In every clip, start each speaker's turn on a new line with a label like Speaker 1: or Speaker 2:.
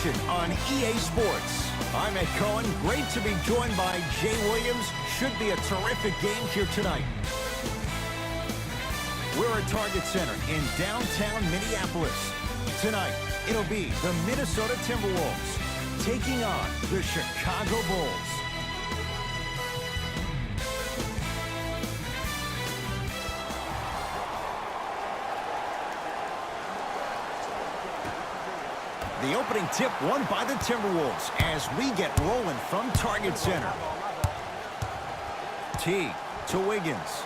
Speaker 1: action on EA Sports. I'm Ed Cohen. Great to be joined by Jay Williams. Should be a terrific game here tonight. We're at Target Center in downtown Minneapolis. Tonight, it'll be the Minnesota Timberwolves taking on the Chicago Bulls. The opening tip won by the Timberwolves as we get rolling from Target Center. T to Wiggins.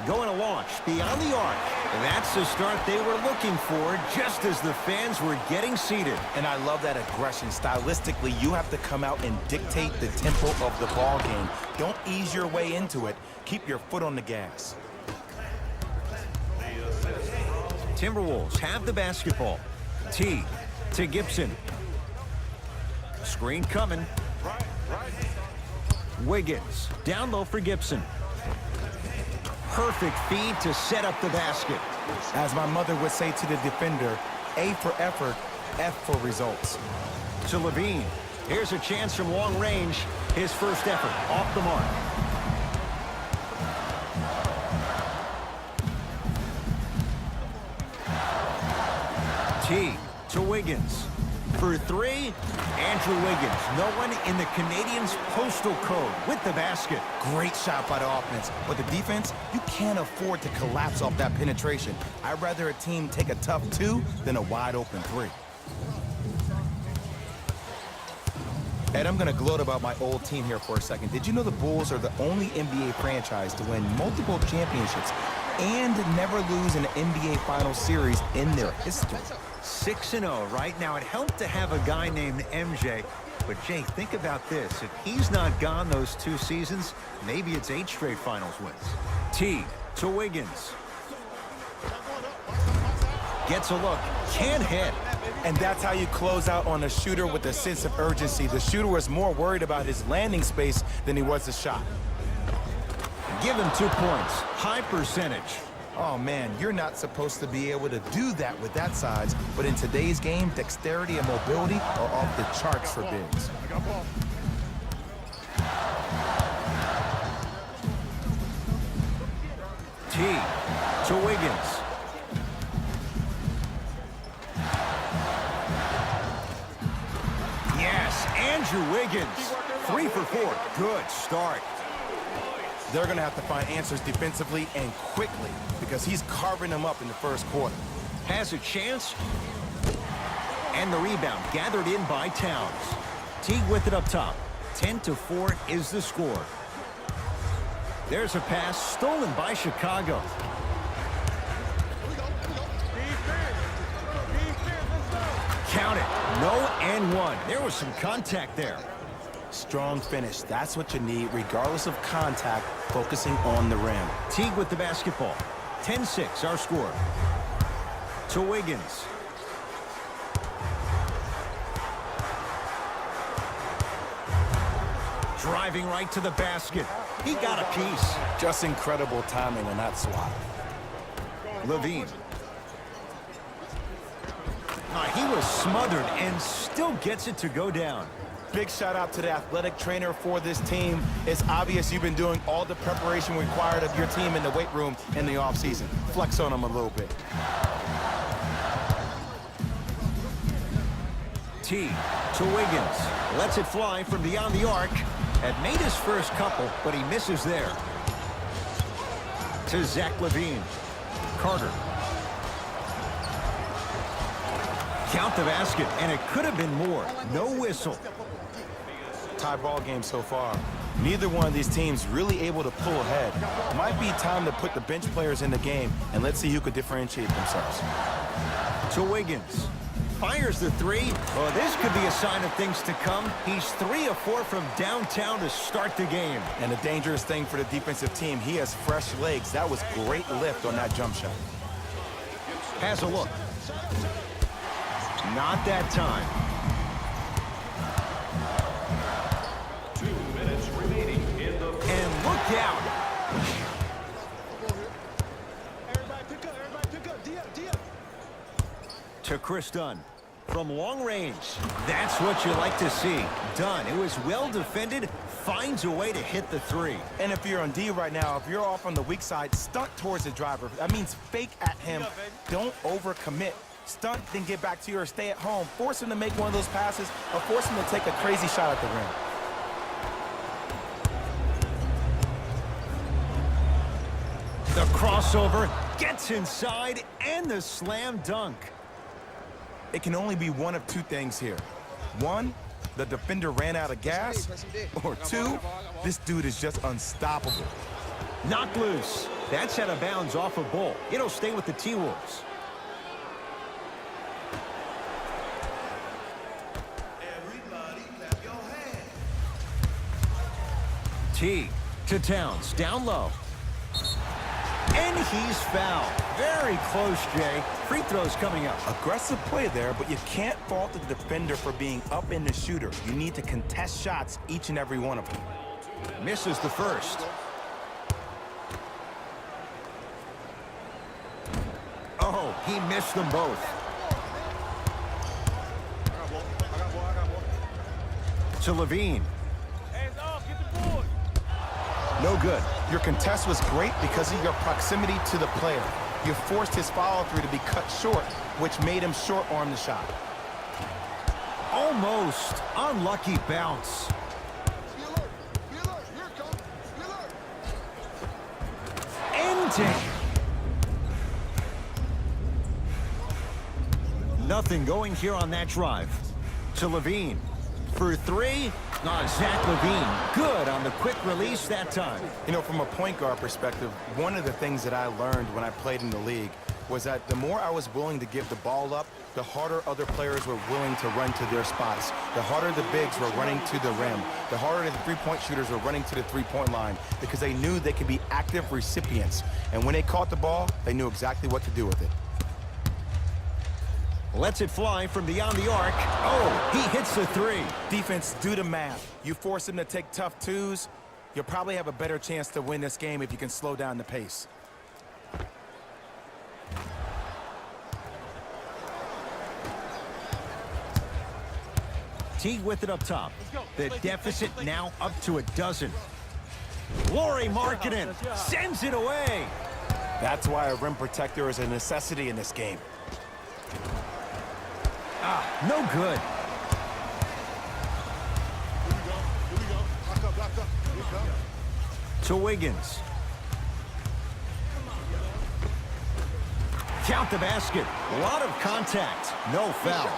Speaker 1: Going to launch beyond the arc. That's the start they were looking for just as the fans were getting seated.
Speaker 2: And I love that aggression. Stylistically, you have to come out and dictate the tempo of the ball game. Don't ease your way into it. Keep your foot on the gas.
Speaker 1: Timberwolves have the basketball. T to Gibson. Screen coming. Wiggins down low for Gibson. Perfect feed to set up the basket.
Speaker 2: As my mother would say to the defender, A for effort, F for results.
Speaker 1: To Levine. Here's a chance from long range. His first effort off the mark. T to Wiggins. For three, Andrew Wiggins. No one in the Canadians' postal code with the basket.
Speaker 2: Great shot by the offense. But the defense, you can't afford to collapse off that penetration. I'd rather a team take a tough two than a wide open three. Ed, I'm going to gloat about my old team here for a second. Did you know the Bulls are the only NBA franchise to win multiple championships and never lose an NBA Finals series in their history?
Speaker 1: 6-0 right now. It helped to have a guy named MJ. But, Jay, think about this. If he's not gone those 2 seasons, maybe it's 8 straight finals wins. T to Wiggins. Gets a look. Can't hit.
Speaker 2: And that's how you close out on a shooter with a sense of urgency. The shooter was more worried about his landing space than he was the shot.
Speaker 1: Give him 2 points. High percentage.
Speaker 2: Oh, man, you're not supposed to be able to do that with that size. But in today's game, dexterity and mobility are off the charts for bigs.
Speaker 1: T to Wiggins. Yes, Andrew Wiggins. 3 for 4. Good start.
Speaker 2: They're going to have to find answers defensively and quickly because he's carving them up in the first quarter.
Speaker 1: Has a chance. And the rebound gathered in by Towns. Teague with it up top. 10-4 is the score. There's a pass stolen by Chicago. Count it. No and one. There was some contact there.
Speaker 2: Strong finish. That's what you need, regardless of contact, focusing on the rim.
Speaker 1: Teague with the basketball. 10-6, our score. To Wiggins. Driving right to the basket. He got a piece.
Speaker 2: Just incredible timing on that swat.
Speaker 1: Levine. He was smothered and still gets it to go down.
Speaker 2: Big shout out to the athletic trainer for this team. It's obvious you've been doing all the preparation required of your team in the weight room in the offseason. Flex on them a little bit.
Speaker 1: T to Wiggins. Lets it fly from beyond the arc. Had made his first couple, but he misses there. To Zach LaVine. Carter. Count the basket, and it could have been more. No whistle.
Speaker 2: Tie ball game so far. Neither one of these teams really able to pull ahead. Might be time to put the bench players in the game, and let's see who could differentiate themselves.
Speaker 1: To Wiggins. Fires the three. Oh, this could be a sign of things to come. He's 3 of 4 from downtown to start the game.
Speaker 2: And a dangerous thing for the defensive team, he has fresh legs. That was great lift on that jump shot.
Speaker 1: Has a look. Not that time.
Speaker 3: 2 minutes remaining in the...
Speaker 1: And look out.
Speaker 4: Everybody pick up, D up.
Speaker 1: To Chris Dunn. from long range. That's what you like to see. Done. It was well defended. Finds a way to hit the three.
Speaker 2: And if you're on D right now, if you're off on the weak side, stunt towards the driver. That means fake at him. Don't overcommit. Stunt, then get back to your stay at home. Force him to make one of those passes or force him to take a crazy shot at the rim.
Speaker 1: The crossover gets inside and the slam dunk.
Speaker 2: It can only be one of two things here. One, the defender ran out of gas. Or two, this dude is just unstoppable.
Speaker 1: Knocked loose. That's out of bounds off of Bull. It'll stay with the T-Wolves. T to Towns, down low. And he's fouled. Very close, Jay. Free throws coming up.
Speaker 2: Aggressive play there, but you can't fault the defender for being up in the shooter. You need to contest shots, each and every one of them.
Speaker 1: Misses the first. Oh, he missed them both. To Levine. No good.
Speaker 2: Your contest was great because of your proximity to the player. You forced his follow-through to be cut short, which made him short-arm the shot.
Speaker 1: Almost. Unlucky bounce. Ending. Nothing going here on that drive. To Levine. For three. Zach Levine, good on the quick release that time.
Speaker 2: You know, from a point guard perspective, one of the things that I learned when I played in the league was that the more I was willing to give the ball up, the harder other players were willing to run to their spots. The harder the bigs were running to the rim. The harder the three-point shooters were running to the three-point line because they knew they could be active recipients. And when they caught the ball, they knew exactly what to do with it.
Speaker 1: Lets it fly from beyond the arc. Oh, he hits the three.
Speaker 2: Defense, do the math. You force him to take tough twos, you'll probably have a better chance to win this game if you can slow down the pace.
Speaker 1: Teague with it up top. The deficit now up to a dozen. Laurie Markkinen sends it away.
Speaker 2: That's why a rim protector is a necessity in this game.
Speaker 1: No good. To Wiggins. Count the basket. A lot of contact. No foul.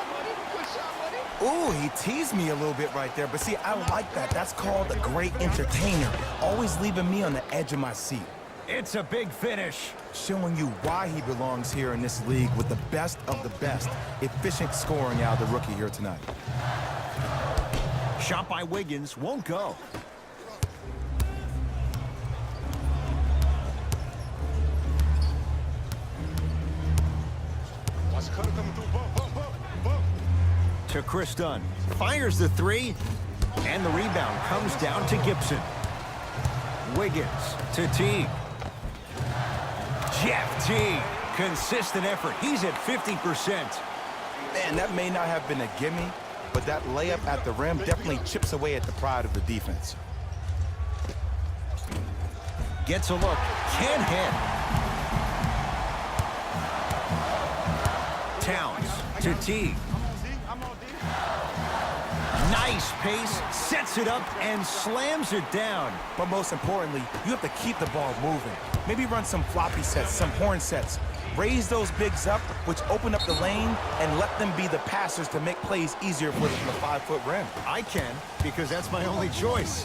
Speaker 2: Ooh, he teased me a little bit right there. But see, I like that. That's called a great entertainer. Always leaving me on the edge of my seat.
Speaker 1: It's a big finish.
Speaker 2: Showing you why he belongs here in this league with the best of the best. Efficient scoring out of the rookie here tonight.
Speaker 1: Shot by Wiggins won't go. To Chris Dunn. Fires the three. And the rebound comes down to Gibson. Wiggins to Teague. Jeff Teague, consistent effort. He's at 50%.
Speaker 2: Man, that may not have been a gimme, but that layup at the rim definitely chips away at the pride of the defense.
Speaker 1: Gets a look, can't hit. Towns to Teague. Nice pace, sets it up, and slams it down.
Speaker 2: But most importantly, you have to keep the ball moving. Maybe run some floppy sets, some horn sets. Raise those bigs up, which open up the lane, and let them be the passers to make plays easier for the 5-foot rim.
Speaker 1: I can, because that's my only choice.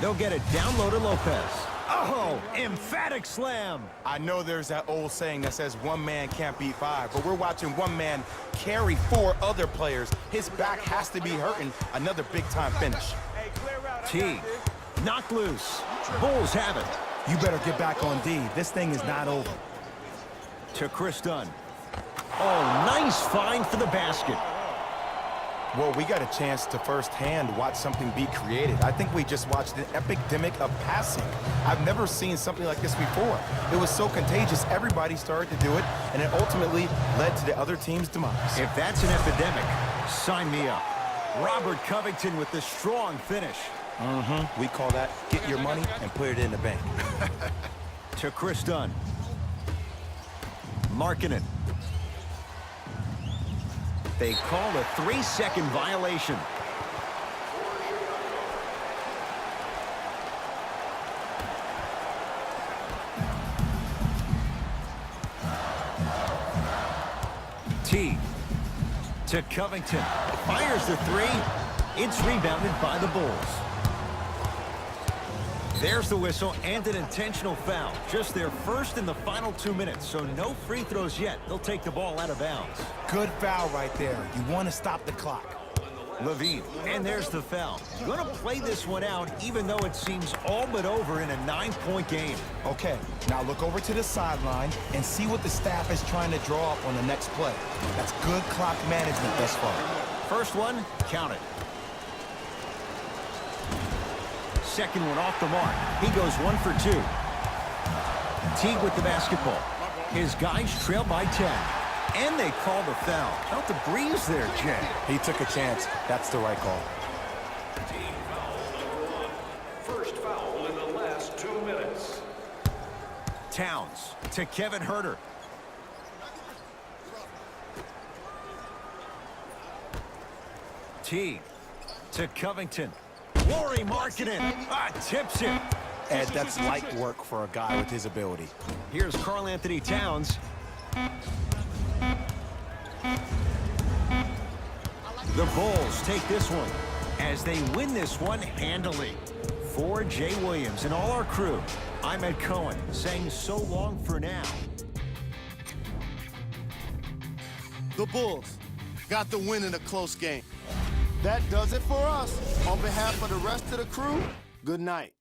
Speaker 1: They'll get it down low to Lopez. Oh, emphatic slam.
Speaker 2: I know there's that old saying that says one man can't beat five, but we're watching one man carry four other players. His back has to be hurting. Another big-time finish.
Speaker 1: T, knocked loose. Bulls have it.
Speaker 2: You better get back on D. This thing is not over.
Speaker 1: To Chris Dunn. Oh, nice find for the basket.
Speaker 2: Well, we got a chance to firsthand watch something be created. I think we just watched an epidemic of passing. I've never seen something like this before. It was so contagious, everybody started to do it, and it ultimately led to the other team's demise.
Speaker 1: If that's an epidemic, sign me up. Robert Covington with the strong finish.
Speaker 2: We call that get your money and put it in the bank.
Speaker 1: To Chris Dunn. Markkanen. They call a 3-second violation. T to Covington. Fires the three. It's rebounded by the Bulls. There's the whistle and an intentional foul. Just their first in the final 2 minutes, so no free throws yet. They'll take the ball out of bounds.
Speaker 2: Good foul right there. You want to stop the clock.
Speaker 1: Levine, and there's the foul. Gonna play this one out, even though it seems all but over in a 9-point game.
Speaker 2: Okay, now look over to the sideline and see what the staff is trying to draw up on the next play. That's good clock management thus far.
Speaker 1: First one, count it. Second one off the mark. He goes 1 for 2. Teague with the basketball. His guys trail by 10. And they call the foul. Felt the breeze there, Jay.
Speaker 2: He took a chance. That's the right call.
Speaker 3: Team foul number 1. First foul in the last 2 minutes.
Speaker 1: Towns to Kevin Huerter. Teague to Covington. Lauri Markkanen tips it.
Speaker 2: Ed, that's light work for a guy with his ability.
Speaker 1: Here's Karl-Anthony Towns. The Bulls take this one as they win this one handily. For Jay Williams and all our crew, I'm Ed Cohen saying so long for now.
Speaker 4: The Bulls got the win in a close game. That does it for us. On behalf of the rest of the crew, good night.